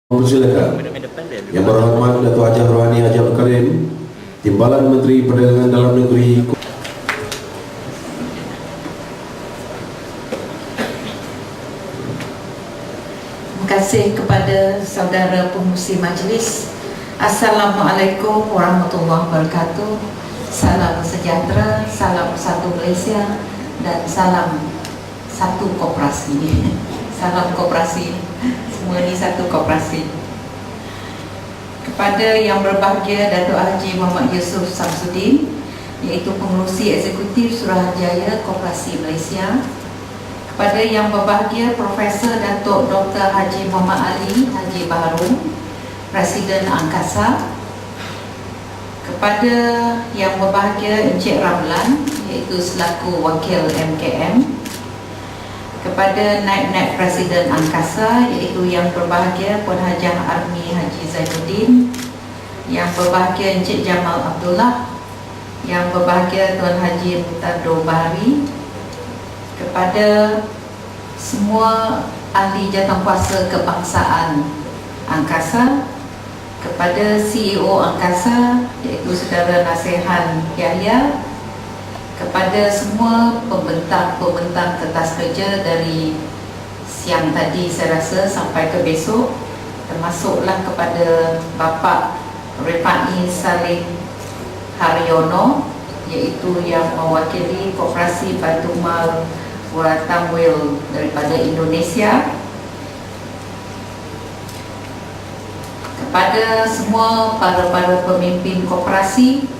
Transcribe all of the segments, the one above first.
Persilakan. Yang berhormat Datuk Haji Rohani Haji Abdul Karim, Timbalan Menteri Perdagangan Dalam Negeri. Terima kasih kepada saudara pengurusi majlis. Assalamualaikum warahmatullahi wabarakatuh. Salam sejahtera, salam satu Malaysia, dan salam satu koperasi. Salam koperasi, semua ini satu koperasi. Kepada yang berbahagia Datuk Haji Muhammad Yusof Samsudin, iaitu pengerusi eksekutif Suruhanjaya Koperasi Malaysia. Kepada yang berbahagia Profesor Datuk Dr. Haji Muhammad Ali Haji Baharum, Presiden Angkasa. Kepada yang berbahagia Encik Ramlan, iaitu selaku Wakil MKM. Kepada Naib-Naib Presiden Angkasa, iaitu yang berbahagia Puan Hajah Armi Haji Zainuddin, yang berbahagia Encik Jamal Abdullah, yang berbahagia Tuan Haji Mutado Bahari, kepada semua ahli jawatankuasa kebangsaan Angkasa, kepada CEO Angkasa, iaitu Saudara Nasihan Yahya, kepada semua pembentang-pembentang kertas kerja dari siang tadi saya rasa sampai ke besok, termasuklah kepada Bapak Refa'i Salim Haryono, iaitu yang mewakili Koperasi Baitul-Mal Tamwil daripada Indonesia, kepada semua para pemimpin koperasi,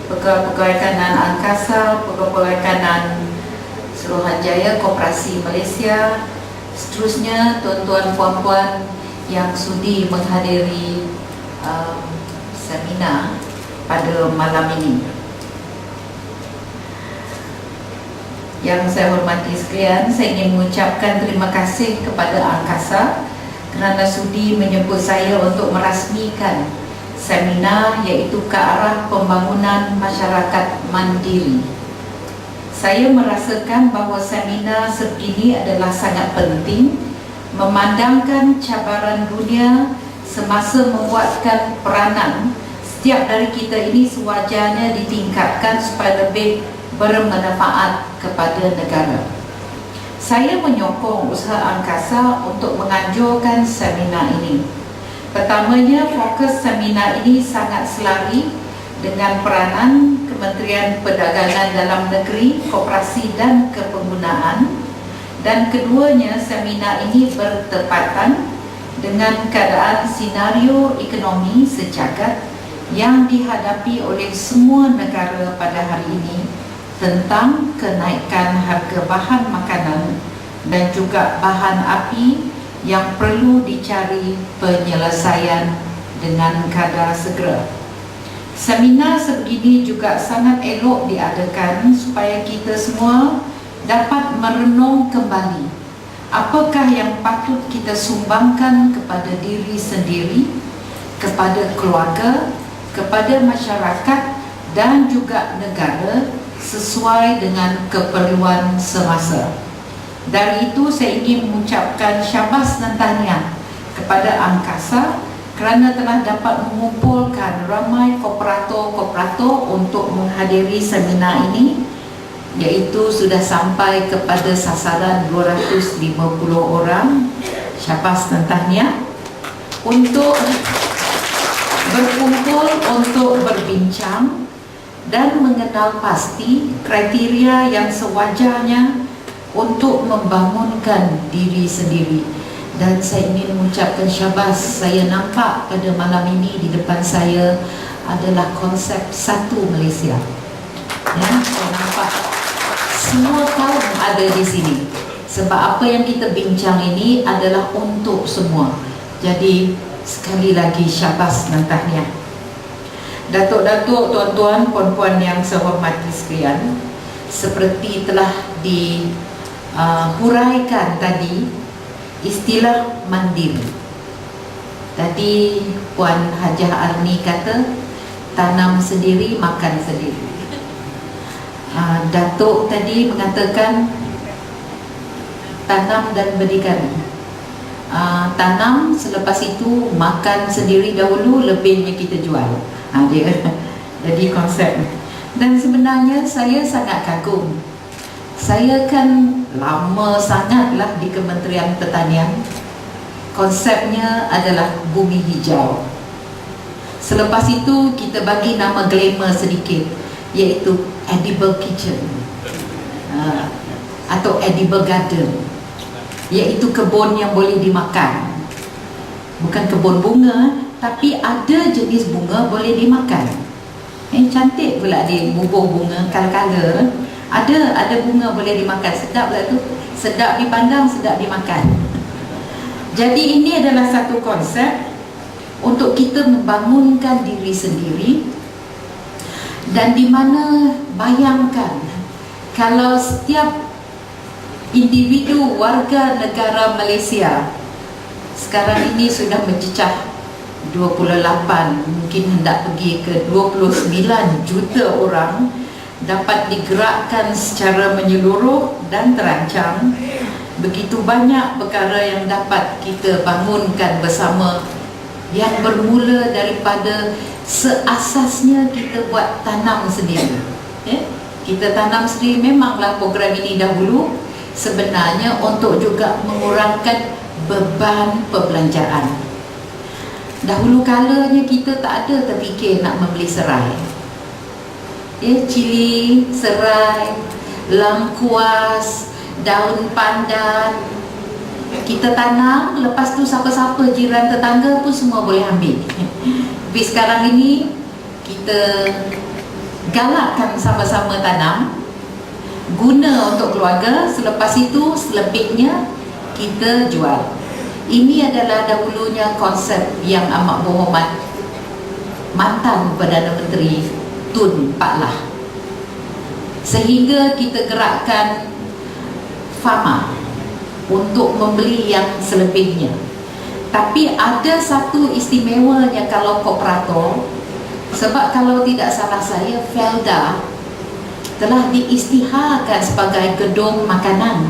pegawai-pegawai kanan Angkasa, pegawai kanan Suruhanjaya Koperasi Malaysia, seterusnya tuan-tuan puan-puan yang sudi menghadiri seminar pada malam ini. Yang saya hormati sekalian, saya ingin mengucapkan terima kasih kepada Angkasa kerana sudi menjemput saya untuk merasmikan seminar iaitu ke arah pembangunan masyarakat mandiri. Saya merasakan bahawa seminar sebegini adalah sangat penting, memandangkan cabaran dunia semasa menguatkan peranan setiap dari kita ini sewajarnya ditingkatkan supaya lebih bermanfaat kepada negara. Saya menyokong usaha Angkasa untuk menganjurkan seminar ini. Pertamanya, fokus seminar ini sangat selari dengan peranan Kementerian Perdagangan Dalam Negeri, Koperasi dan Kepenggunaan, dan keduanya seminar ini bertepatan dengan keadaan senario ekonomi sejagat yang dihadapi oleh semua negara pada hari ini tentang kenaikan harga bahan makanan dan juga bahan api yang perlu dicari penyelesaian dengan kadar segera. Seminar sebegini juga sangat elok diadakan supaya kita semua dapat merenung kembali apakah yang patut kita sumbangkan kepada diri sendiri, kepada keluarga, kepada masyarakat dan juga negara sesuai dengan keperluan semasa. Dari itu saya ingin mengucapkan syabas dan tahniah kepada Angkasa kerana telah dapat mengumpulkan ramai kooperator untuk menghadiri seminar ini, iaitu sudah sampai kepada sasaran 250 orang. Syabas dan tahniah untuk berkumpul untuk berbincang dan mengenal pasti kriteria yang sewajarnya untuk membangunkan diri sendiri. Dan saya ingin mengucapkan syabas, saya nampak pada malam ini di depan saya adalah konsep satu Malaysia. Ya, saya nampak semua kaum ada di sini. Sebab apa yang kita bincang ini adalah untuk semua. Jadi sekali lagi syabas dan tahniah. Datuk-datuk, tuan-tuan, puan-puan yang saya hormati sekalian, seperti telah huraikan tadi, istilah mandiri. Tadi Puan Hajah Arni kata tanam sendiri, makan sendiri. Datuk tadi mengatakan tanam dan berdikari. tanam, selepas itu makan sendiri dahulu, lebihnya kita jual. Dia jadi konsep. Dan sebenarnya saya sangat kagum. Saya kan lama sangatlah di Kementerian Pertanian. Konsepnya adalah bumi hijau. Selepas itu kita bagi nama glamour sedikit, iaitu edible kitchen atau edible garden, iaitu kebun yang boleh dimakan. Bukan kebun bunga, tapi ada jenis bunga boleh dimakan. Cantik pula dia, bubuh bunga kala-kala. Ada bunga boleh dimakan, sedap lah tu. Sedap dipandang, sedap dimakan. Jadi ini adalah satu konsep untuk kita membangunkan diri sendiri, dan di mana bayangkan kalau setiap individu warga negara Malaysia sekarang ini sudah mencecah 28, mungkin hendak pergi ke 29 juta orang, dapat digerakkan secara menyeluruh dan terancang. Begitu banyak perkara yang dapat kita bangunkan bersama, yang bermula daripada seasasnya kita buat tanam sendiri. Kita tanam sendiri. Memanglah program ini dahulu sebenarnya untuk juga mengurangkan beban perbelanjaan. Dahulu kalanya kita tak ada terfikir nak membeli serai, cili, serai, lengkuas, daun pandan, kita tanam. Lepas tu siapa-siapa jiran tetangga pun semua boleh ambil. Tapi sekarang ini kita galakkan sama-sama tanam, guna untuk keluarga. Selepas itu selebihnya kita jual. Ini adalah dahulunya konsep yang amat berhormat mantan Perdana Menteri Tun Pak Lah, sehingga kita gerakkan farmer untuk membeli yang selebihnya. Tapi ada satu istimewanya kalau kooperator, sebab kalau tidak salah saya, Felda telah diisytiharkan sebagai gedung makanan.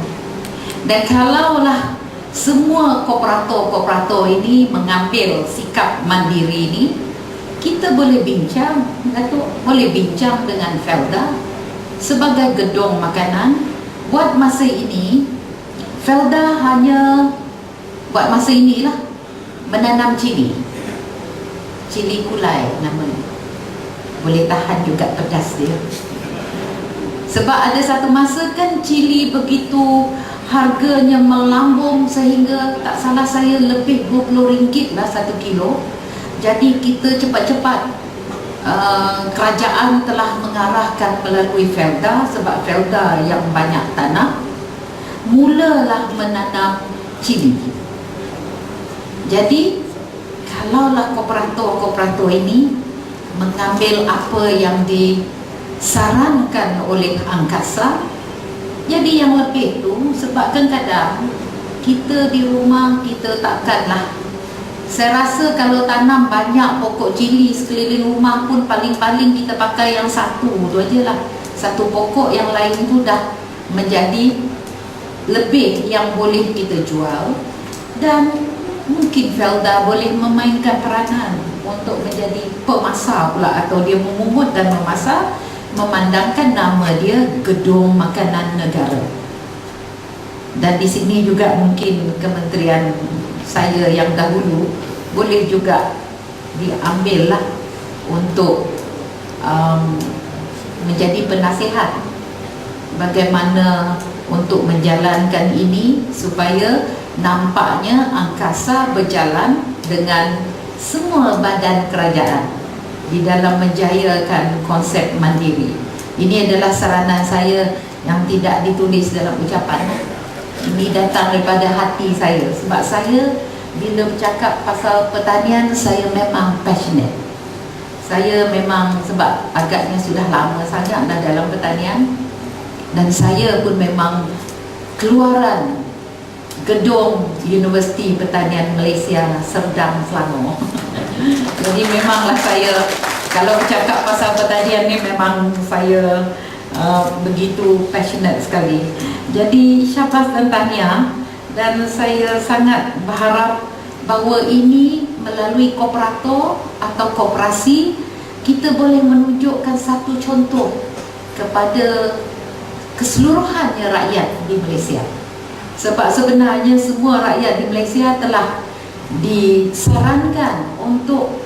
Dan kalaulah semua kooperator ini mengambil sikap mandiri ini, kita boleh bincang, Datuk, boleh bincang dengan Felda sebagai gedung makanan. Buat masa ini, Felda hanya buat masa inilah menanam cili kulai namanya. Boleh tahan juga pedas dia. Sebab ada satu masa kan cili begitu harganya melambung, sehingga tak salah saya lebih RM20 lah 1 kilo. Jadi kita cepat-cepat kerajaan telah mengarahkan melalui Felda, sebab Felda yang banyak tanah, mulalah menanam cili. Jadi kalaulah kooperator ini mengambil apa yang disarankan oleh angkasa, jadi yang lebih tu, sebab kadang-kadang kita di rumah kita takkanlah, saya rasa kalau tanam banyak pokok cili sekeliling rumah pun paling-paling kita pakai yang satu tu aja lah. Satu pokok, yang lain tu dah menjadi lebih yang boleh kita jual. Dan mungkin Felda boleh memainkan peranan untuk menjadi pemasar pula, atau dia memungut dan memasar, memandangkan nama dia Gedung Makanan Negara. Dan di sini juga mungkin kementerian saya yang dahulu boleh juga diambil lah untuk menjadi penasihat bagaimana untuk menjalankan ini supaya nampaknya angkasa berjalan dengan semua badan kerajaan di dalam menjayakan konsep mandiri. Ini adalah saranan saya yang tidak ditulis dalam ucapan. Ini datang daripada hati saya, sebab saya bila bercakap pasal pertanian, saya memang passionate. Saya memang, sebab agaknya sudah lama sangat dah dalam pertanian, dan saya pun memang keluaran gedung Universiti Pertanian Malaysia Serdang Selangor. Jadi memanglah saya, kalau bercakap pasal pertanian ni memang saya begitu passionate sekali. Jadi Syabas dan tahniah. dan saya sangat berharap bahawa ini melalui kooperator atau koperasi kita boleh menunjukkan satu contoh kepada keseluruhannya rakyat di Malaysia. Sebab sebenarnya semua rakyat di Malaysia telah disarankan untuk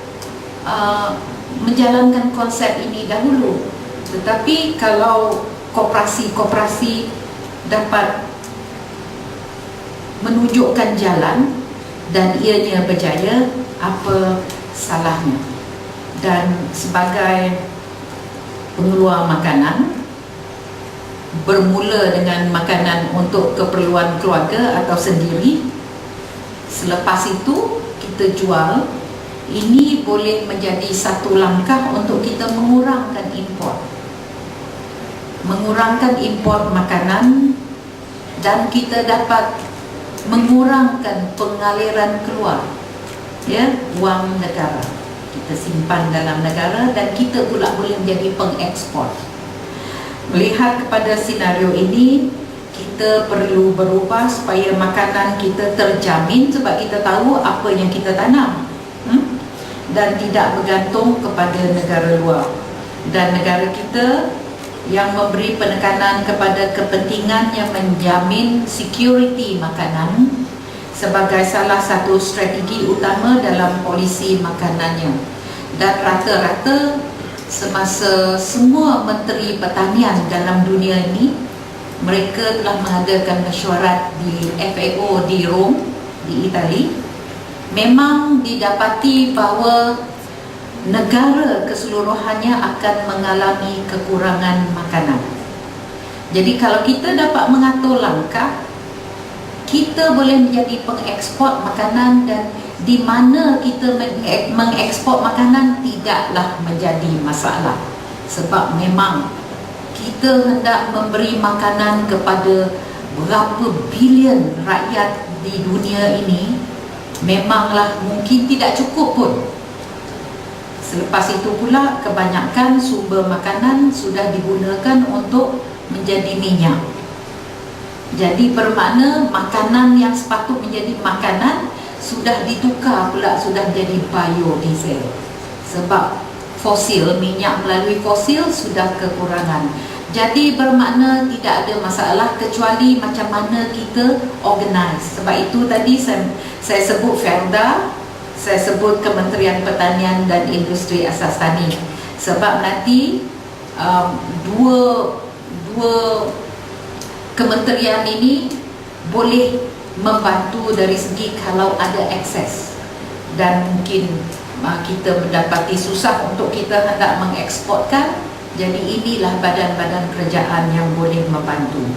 menjalankan konsep ini dahulu. Tetapi kalau koperasi-koperasi dapat menunjukkan jalan dan ianya berjaya, apa salahnya? Dan sebagai pengeluar makanan, bermula dengan makanan untuk keperluan keluarga atau sendiri, selepas itu kita jual, ini boleh menjadi satu langkah untuk kita mengurangkan import makanan, dan kita dapat mengurangkan pengaliran keluar wang negara. Kita simpan dalam negara dan kita pula boleh menjadi pengekspor. Melihat kepada senario ini, kita perlu berubah supaya makanan kita terjamin, sebab kita tahu apa yang kita tanam, dan tidak bergantung kepada negara luar. Dan negara kita yang memberi penekanan kepada kepentingan yang menjamin security makanan sebagai salah satu strategi utama dalam polisi makanannya. Dan rata-rata semasa semua menteri pertanian dalam dunia ini, mereka telah mengadakan mesyuarat di FAO di Rom, di Itali, memang didapati bahawa negara keseluruhannya akan mengalami kekurangan makanan. Jadi kalau kita dapat mengatur langkah, kita boleh menjadi pengekspor makanan, dan di mana kita mengekspor makanan tidaklah menjadi masalah. Sebab memang kita hendak memberi makanan kepada berapa bilion rakyat di dunia ini, memanglah mungkin tidak cukup pun. Selepas itu pula kebanyakan sumber makanan sudah digunakan untuk menjadi minyak. Jadi bermakna makanan yang sepatut menjadi makanan sudah ditukar pula, sudah jadi biodiesel. Sebab fosil, minyak melalui fosil sudah kekurangan. Jadi bermakna tidak ada masalah kecuali macam mana kita organize. Sebab itu tadi saya sebut Felda, saya sebut Kementerian Pertanian dan Industri Asas Tani. Sebab nanti dua kementerian ini boleh membantu dari segi kalau ada akses, dan mungkin kita mendapati susah untuk kita hendak mengeksporkan. Jadi inilah badan-badan kerajaan yang boleh membantu.